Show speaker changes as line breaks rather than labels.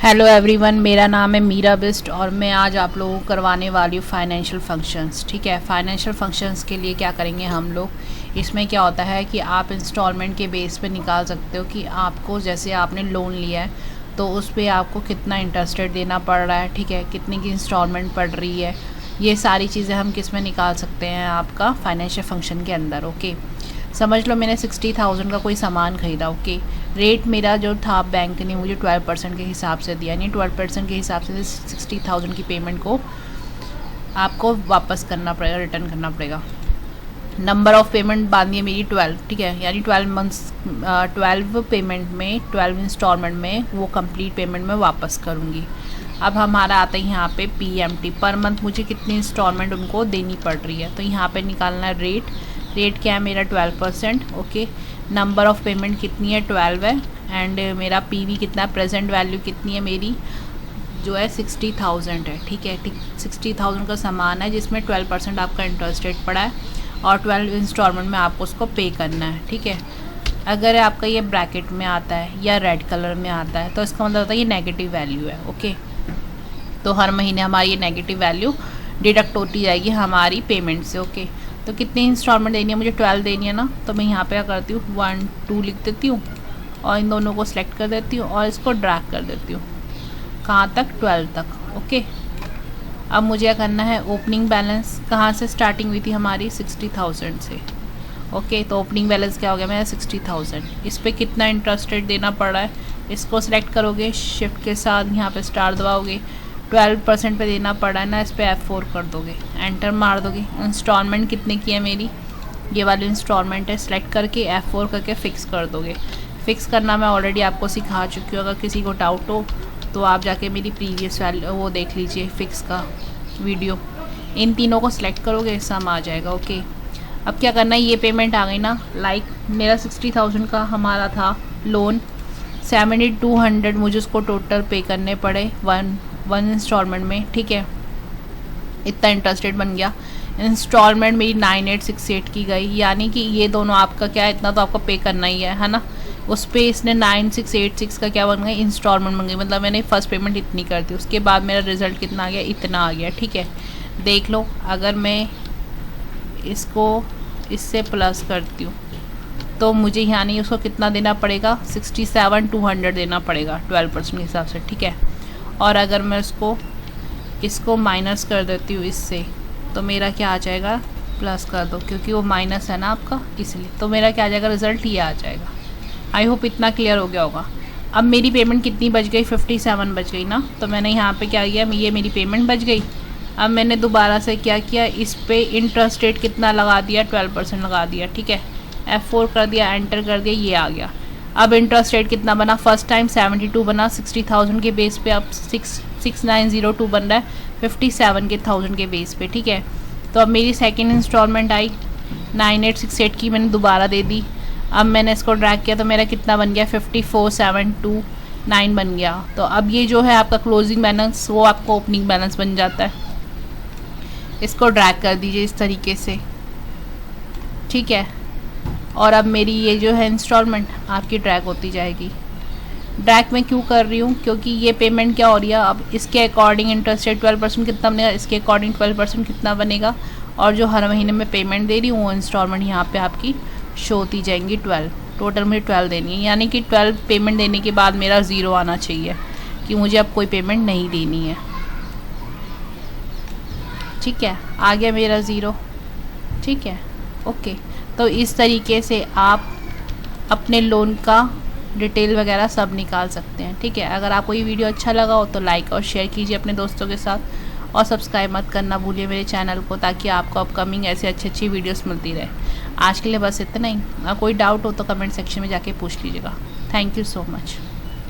Hello everyone, मेरा नाम है मीरा बिस्ट और मैं आज आप लोगों को करवाने वाली हूँ फाइनेंशियल फंक्शंस। ठीक है, फाइनेंशियल फंक्शंस के लिए क्या करेंगे हम लोग, इसमें क्या होता है कि आप इंस्टॉलमेंट के बेस पे निकाल सकते हो कि आपको जैसे आपने लोन लिया है तो उस पर आपको कितना इंटरेस्ट रेट देना पड़ रहा है, ठीक है, कितनी की इंस्टॉलमेंट पड़ रही है। ये सारी चीज़ें हम किस में निकाल सकते हैं आपका फाइनेंशियल फंक्शन के अंदर। ओके, समझ लो मैंने 60,000 का कोई सामान ख़रीदा। ओके, रेट मेरा जो था बैंक ने मुझे 12% के हिसाब से दिया, यानी 12% के हिसाब से 60,000 की पेमेंट को आपको वापस करना पड़ेगा, रिटर्न करना पड़ेगा। नंबर ऑफ़ पेमेंट बांधी है मेरी 12, ठीक है, यानी 12 मंथ्स, 12 पेमेंट में, 12 इंस्टॉलमेंट में वो कंप्लीट पेमेंट में वापस करूँगी। अब हमारा आता है यहाँ पे PMT, पर मंथ मुझे कितनी इंस्टॉलमेंट उनको देनी पड़ रही है। तो यहाँ पे निकालना है रेट क्या है मेरा 12%। ओके, नंबर ऑफ़ पेमेंट कितनी है 12 है, एंड मेरा PV कितना है, प्रेजेंट वैल्यू कितनी है मेरी जो है 60,000 है। ठीक है, 60,000 का सामान है जिसमें 12% आपका इंटरेस्ट रेट पड़ा है और 12 इंस्टॉलमेंट में आपको उसको पे करना है। ठीक है, अगर आपका ये ब्रैकेट में आता है या रेड कलर में आता है तो इसका मतलब होता है ये नेगेटिव वैल्यू है। ओके, तो हर महीने हमारी ये नेगेटिव वैल्यू डिडक्ट होती जाएगी हमारी पेमेंट से। ओके, तो कितनी इंस्टॉलमेंट देनी है मुझे, 12 देनी है ना, तो मैं यहाँ पे क्या करती हूँ 1 2 लिख देती हूँ और इन दोनों को सिलेक्ट कर देती हूँ और इसको ड्रैग कर देती हूँ कहाँ तक, 12 तक। ओके, अब मुझे क्या करना है, ओपनिंग बैलेंस कहाँ से स्टार्टिंग हुई थी हमारी 60,000 से। ओके, तो ओपनिंग बैलेंस क्या हो गया मेरा 60,000, इस पर कितना इंटरेस्ट रेट देना पड़ रहा है, इसको सिलेक्ट करोगे, शिफ्ट के साथ यहाँ पे स्टार दबाओगे, 12% पे देना पड़ा है ना, इस पर F4 कर दोगे, एंटर मार दोगे। इंस्टॉलमेंट कितने की है मेरी, ये वाली इंस्टॉलमेंट है, सेलेक्ट करके F4 करके फ़िक्स कर दोगे। फ़िक्स करना मैं ऑलरेडी आपको सिखा चुकी हूँ, अगर किसी को डाउट हो तो आप जाके मेरी प्रीवियस वैल्यू वो देख लीजिए, फ़िक्स का वीडियो। इन तीनों को सिलेक्ट करोगे, सम आ जाएगा। ओके, अब क्या करना है, ये पेमेंट आ गई ना, लाइक मेरा 60,000 का हमारा था लोन, 7200 मुझे उसको टोटल पे करने पड़े वन इंस्टॉलमेंट में। ठीक है, इतना इंटरेस्ट रेट बन गया। इंस्टॉलमेंट मेरी 9868 की गई, यानी कि ये दोनों आपका क्या है, इतना तो आपको पे करना ही है ना। उस पर इसने 9686 का क्या बन गई, इंस्टॉलमेंट बन गई, मतलब मैंने फर्स्ट पेमेंट इतनी कर दी, उसके बाद मेरा रिज़ल्ट कितना आ गया, इतना आ गया। ठीक है, देख लो, अगर मैं इसको इससे प्लस करती हूँ तो मुझे यानी उसको कितना देना पड़ेगा, 67,200 देना पड़ेगा 12% के हिसाब से। ठीक है, और अगर मैं इसको माइनस कर देती हूँ इससे, तो मेरा क्या आ जाएगा, प्लस कर दो क्योंकि वो माइनस है ना आपका, इसलिए तो मेरा क्या आ जाएगा, रिज़ल्ट ये आ जाएगा। आई होप इतना क्लियर हो गया होगा। अब मेरी पेमेंट कितनी बच गई, 57 बच गई ना, तो मैंने यहाँ पे क्या किया, ये मेरी पेमेंट बच गई। अब मैंने दोबारा से क्या किया, इस पर इंटरेस्ट रेट कितना लगा दिया, 12% लगा दिया। ठीक है, F4 कर दिया, एंटर कर दिया, ये आ गया। अब इंटरेस्ट रेट कितना बना, फर्स्ट टाइम 72 बना 60,000 के बेस पे, अब 6902 बन रहा है 57,000 के बेस पे। ठीक है, तो अब मेरी सेकंड इंस्टॉलमेंट आई 9868 की, मैंने दोबारा दे दी। अब मैंने इसको ड्रैग किया तो मेरा कितना बन गया, 54,729 बन गया। तो अब ये जो है आपका क्लोजिंग बैलेंस, वो आपको ओपनिंग बैलेंस बन जाता है। इसको ड्रैग कर दीजिए इस तरीके से। ठीक है, और अब मेरी ये जो है इंस्टॉलमेंट आपकी ड्रैग होती जाएगी। ड्रैग मैं क्यों कर रही हूँ, क्योंकि ये पेमेंट क्या हो रही है, अब इसके अकॉर्डिंग इंटरेस्ट रेट 12% कितना बनेगा, इसके अकॉर्डिंग 12% कितना बनेगा, और जो हर महीने में पेमेंट दे रही हूँ वो इंस्टॉलमेंट यहाँ पे आपकी शो होती जाएंगी 12। टोटल मुझे 12 देनी है, यानी कि 12 पेमेंट देने के बाद मेरा 0 आना चाहिए कि मुझे अब कोई पेमेंट नहीं देनी है। ठीक है, आ गया मेरा 0। ठीक है, ओके, तो इस तरीके से आप अपने लोन का डिटेल वगैरह सब निकाल सकते हैं। ठीक है, अगर आपको ये वीडियो अच्छा लगा हो तो लाइक और शेयर कीजिए अपने दोस्तों के साथ, और सब्सक्राइब मत करना भूलिए मेरे चैनल को, ताकि आपको अपकमिंग ऐसे अच्छी वीडियोस मिलती रहे। आज के लिए बस इतना ही, कोई डाउट हो तो कमेंट सेक्शन में जाके पूछ लीजिएगा। Thank you so much.